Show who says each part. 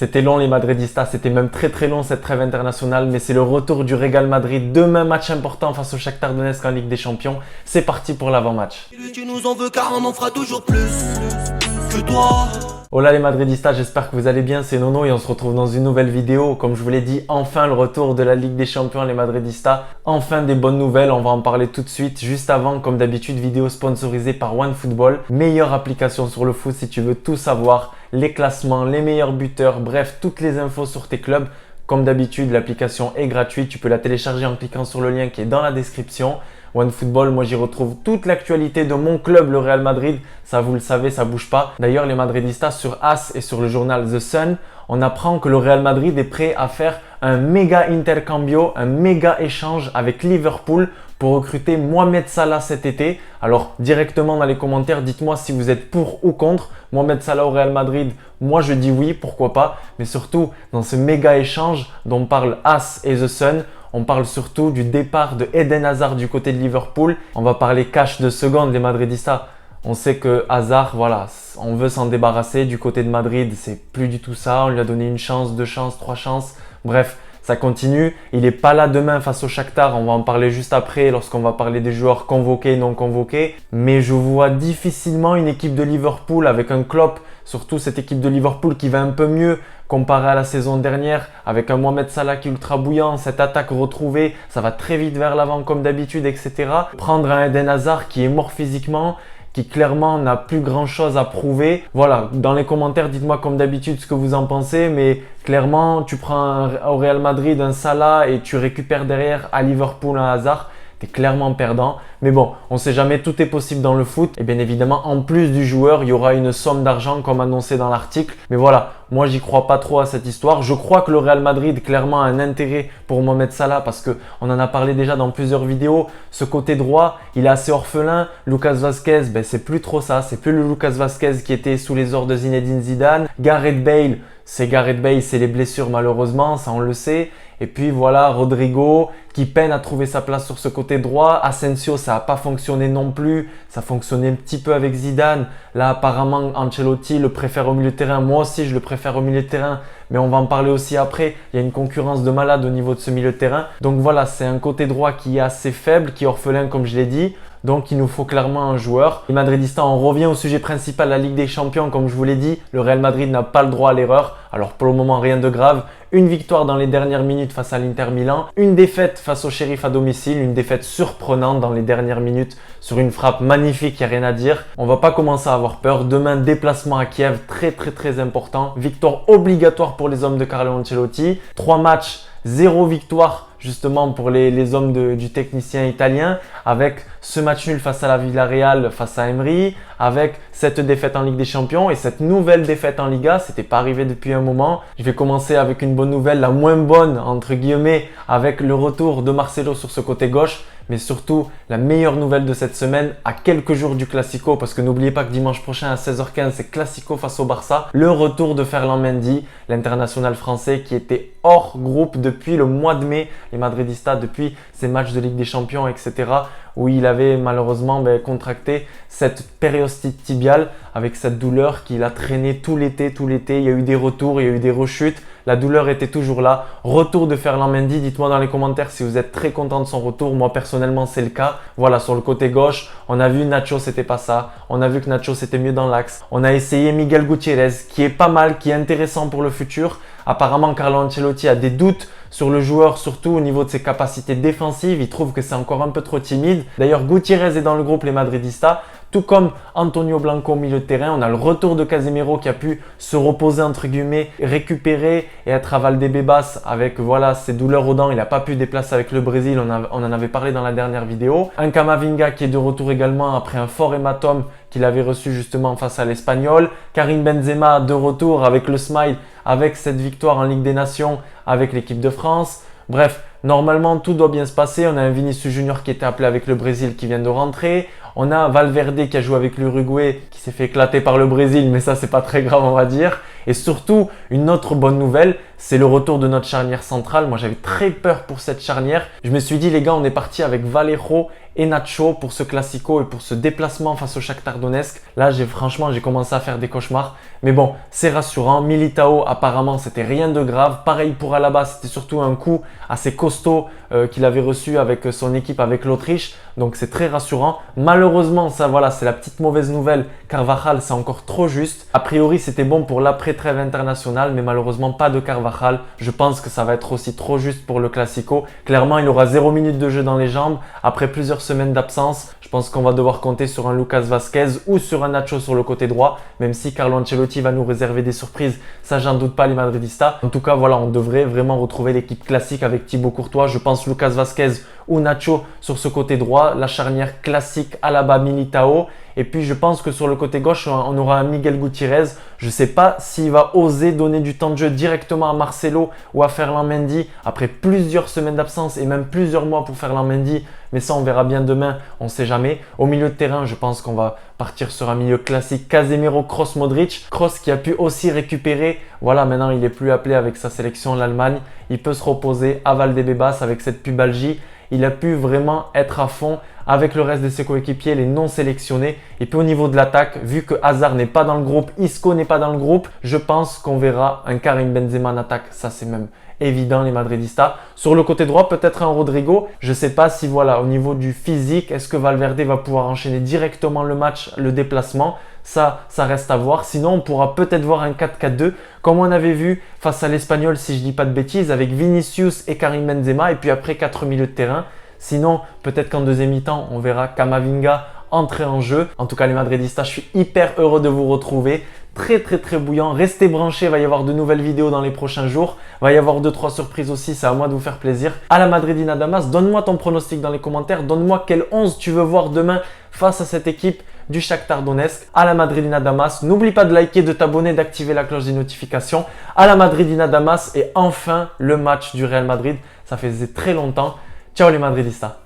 Speaker 1: C'était long les Madridistas, c'était même très long cette trêve internationale, mais c'est le retour du Real Madrid. Demain, match important face au Shakhtar Donetsk en Ligue des Champions. C'est parti pour l'avant-match.
Speaker 2: Tu nous en veux car on en fera toujours plus que toi.
Speaker 1: Hola les Madridistas, j'espère que vous allez bien, c'est Nono et on se retrouve dans une nouvelle vidéo. Comme je vous l'ai dit, enfin le retour de la Ligue des Champions les Madridistas. Enfin des bonnes nouvelles, on va en parler tout de suite. Juste avant, comme d'habitude, vidéo sponsorisée par OneFootball. Meilleure application sur le foot si tu veux tout savoir. Les classements, les meilleurs buteurs, bref, toutes les infos sur tes clubs. Comme d'habitude, l'application est gratuite, tu peux la télécharger en cliquant sur le lien qui est dans la description. OneFootball, moi j'y retrouve toute l'actualité de mon club, le Real Madrid. Ça vous le savez, ça bouge pas. D'ailleurs, les Madridistas sur AS et sur le journal The Sun, on apprend que le Real Madrid est prêt à faire un méga intercambio, un méga échange avec Liverpool pour recruter Mohamed Salah cet été. Alors directement dans les commentaires, dites-moi si vous êtes pour ou contre Mohamed Salah au Real Madrid. Moi je dis oui, pourquoi pas. Mais surtout dans ce méga échange dont parlent AS et The Sun, on parle surtout du départ de Eden Hazard du côté de Liverpool. On va parler cash de secondes les Madridistas. On sait que Hazard, voilà, on veut s'en débarrasser. Du côté de Madrid, c'est plus du tout ça. On lui a donné une chance, deux chances, trois chances. Bref, ça continue. Il n'est pas là demain face au Shakhtar. On va en parler juste après lorsqu'on va parler des joueurs convoqués et non convoqués. Mais je vois difficilement une équipe de Liverpool avec un Klopp, surtout cette équipe de Liverpool qui va un peu mieux comparé à la saison dernière, avec un Mohamed Salah qui est ultra bouillant, cette attaque retrouvée, ça va très vite vers l'avant comme d'habitude, etc. Prendre un Eden Hazard qui est mort physiquement, qui clairement n'a plus grand chose à prouver. Voilà, dans les commentaires, dites-moi comme d'habitude ce que vous en pensez, mais clairement, tu prends au Real Madrid un Salah et tu récupères derrière à Liverpool un Hazard. T'es clairement perdant. Mais bon, on sait jamais, tout est possible dans le foot. Et bien évidemment, en plus du joueur, il y aura une somme d'argent comme annoncé dans l'article. Mais voilà, moi j'y crois pas trop à cette histoire. Je crois que le Real Madrid clairement a un intérêt pour Mohamed Salah parce que on en a parlé déjà dans plusieurs vidéos. Ce côté droit, il est assez orphelin. Lucas Vazquez, ben c'est plus trop ça. C'est plus le Lucas Vazquez qui était sous les ordres de Zinedine Zidane. Gareth Bale, c'est les blessures malheureusement, ça on le sait. Et puis voilà, Rodrigo qui peine à trouver sa place sur ce côté droit. Asensio, ça n'a pas fonctionné non plus. Ça fonctionnait un petit peu avec Zidane. Là, apparemment, Ancelotti le préfère au milieu de terrain. Moi aussi, je le préfère au milieu de terrain. Mais on va en parler aussi après. Il y a une concurrence de malade au niveau de ce milieu de terrain. Donc voilà, c'est un côté droit qui est assez faible, qui est orphelin comme je l'ai dit. Donc il nous faut clairement un joueur. Les Madridistas, on revient au sujet principal, la Ligue des Champions. Comme je vous l'ai dit, le Real Madrid n'a pas le droit à l'erreur. Alors pour le moment, rien de grave. Une victoire dans les dernières minutes face à l'Inter Milan. Une défaite face au Sheriff à domicile. Une défaite surprenante dans les dernières minutes sur une frappe magnifique, il n'y a rien à dire. On va pas commencer à avoir peur. Demain, déplacement à Kiev, très important. Victoire obligatoire pour les hommes de Carlo Ancelotti. 3 matchs, 0 victoire justement pour les hommes du technicien italien, avec ce match nul face à la Villarreal, face à Emery, avec cette défaite en Ligue des Champions et cette nouvelle défaite en Liga. C'était pas arrivé depuis un moment. Je vais commencer avec une bonne nouvelle, la moins bonne entre guillemets, avec le retour de Marcelo sur ce côté gauche. Mais surtout, la meilleure nouvelle de cette semaine, à quelques jours du Classico, parce que n'oubliez pas que dimanche prochain à 16h15, c'est Classico face au Barça. Le retour de Ferland Mendy, l'international français qui était hors groupe depuis le mois de mai, les Madridistas, depuis ses matchs de Ligue des Champions, etc., où il avait malheureusement contracté cette périostite tibiale avec cette douleur qu'il a traîné tout l'été. Il y a eu des retours, il y a eu des rechutes. La douleur était toujours là. Retour de Ferland Mendy. Dites-moi dans les commentaires si vous êtes très content de son retour. Moi, personnellement, c'est le cas. Voilà, sur le côté gauche, on a vu Nacho, c'était pas ça. On a vu que Nacho, c'était mieux dans l'axe. On a essayé Miguel Gutiérrez, qui est pas mal, qui est intéressant pour le futur. Apparemment, Carlo Ancelotti a des doutes sur le joueur, surtout au niveau de ses capacités défensives. Il trouve que c'est encore un peu trop timide. D'ailleurs, Gutiérrez est dans le groupe les Madridistas. Tout comme Antonio Blanco au milieu de terrain, on a le retour de Casemiro qui a pu se reposer entre guillemets, récupérer et être à Valdebebas avec voilà ses douleurs aux dents. Il n'a pas pu déplacer avec le Brésil, on en avait parlé dans la dernière vidéo. Un Camavinga qui est de retour également après un fort hématome qu'il avait reçu justement face à l'Espagnol. Karim Benzema de retour avec le smile, avec cette victoire en Ligue des Nations avec l'équipe de France. Bref, normalement tout doit bien se passer. On a un Vinicius Junior qui était appelé avec le Brésil qui vient de rentrer. On a Valverde qui a joué avec l'Uruguay, qui s'est fait éclater par le Brésil, mais ça c'est pas très grave on va dire. Et surtout, une autre bonne nouvelle, c'est le retour de notre charnière centrale. Moi j'avais très peur pour cette charnière. Je me suis dit les gars, on est parti avec Vallejo et Nacho pour ce Classico et pour ce déplacement face au Shakhtar Donetsk. Là franchement j'ai commencé à faire des cauchemars. Mais bon, c'est rassurant. Militao apparemment c'était rien de grave. Pareil pour Alaba, c'était surtout un coup assez costaud qu'il avait reçu avec son équipe, avec l'Autriche. Donc c'est très rassurant. Malheureusement, ça voilà, c'est la petite mauvaise nouvelle. Carvajal, c'est encore trop juste. A priori, c'était bon pour l'après-trêve internationale, mais malheureusement pas de Carvajal. Je pense que ça va être aussi trop juste pour le Classico. Clairement, il aura 0 minutes de jeu dans les jambes. Après plusieurs semaines d'absence, je pense qu'on va devoir compter sur un Lucas Vazquez ou sur un Nacho sur le côté droit, même si Carlo Ancelotti va nous réserver des surprises. Ça, j'en doute pas, les Madridistas. En tout cas, voilà, on devrait vraiment retrouver l'équipe classique avec Thibaut Courtois. Je pense Lucas Vazquez ou Nacho sur ce côté droit, la charnière classique Alaba Militao. Et puis je pense que sur le côté gauche, on aura un Miguel Gutiérrez. Je ne sais pas s'il va oser donner du temps de jeu directement à Marcelo ou à Ferland Mendy après plusieurs semaines d'absence et même plusieurs mois pour Ferland Mendy. Mais ça, on verra bien demain, on ne sait jamais. Au milieu de terrain, je pense qu'on va partir sur un milieu classique Casemiro, Kroos, Modric. Kroos qui a pu aussi récupérer. Voilà, maintenant il n'est plus appelé avec sa sélection l'Allemagne. Il peut se reposer à Valdebebas avec cette pubalgie. Il a pu vraiment être à fond avec le reste de ses coéquipiers, les non sélectionnés. Et puis au niveau de l'attaque, vu que Hazard n'est pas dans le groupe, Isco n'est pas dans le groupe, je pense qu'on verra un Karim Benzema en attaque. Ça, c'est même évident, les Madridistas. Sur le côté droit, peut-être un Rodrigo. Je ne sais pas si, voilà, au niveau du physique, est-ce que Valverde va pouvoir enchaîner directement le match, le déplacement? Ça reste à voir. Sinon, on pourra peut-être voir un 4-4-2 comme on avait vu face à l'Espagnol, si je ne dis pas de bêtises, avec Vinicius et Karim Benzema et puis après 4 milieux de terrain. Sinon, peut-être qu'en deuxième mi-temps, on verra Camavinga entrer en jeu. En tout cas, les Madridistas, je suis hyper heureux de vous retrouver. Très bouillant. Restez branchés, il va y avoir de nouvelles vidéos dans les prochains jours. Il va y avoir 2-3 surprises aussi, c'est à moi de vous faire plaisir. À la Madridina Damas, donne-moi ton pronostic dans les commentaires. Donne-moi quel 11 tu veux voir demain face à cette équipe du Shakhtar Donetsk. À la Madridina Damas, n'oublie pas de liker, de t'abonner, d'activer la cloche des notifications. À la Madridina Damas et enfin le match du Real Madrid. Ça faisait très longtemps. Ciao les Madridistas.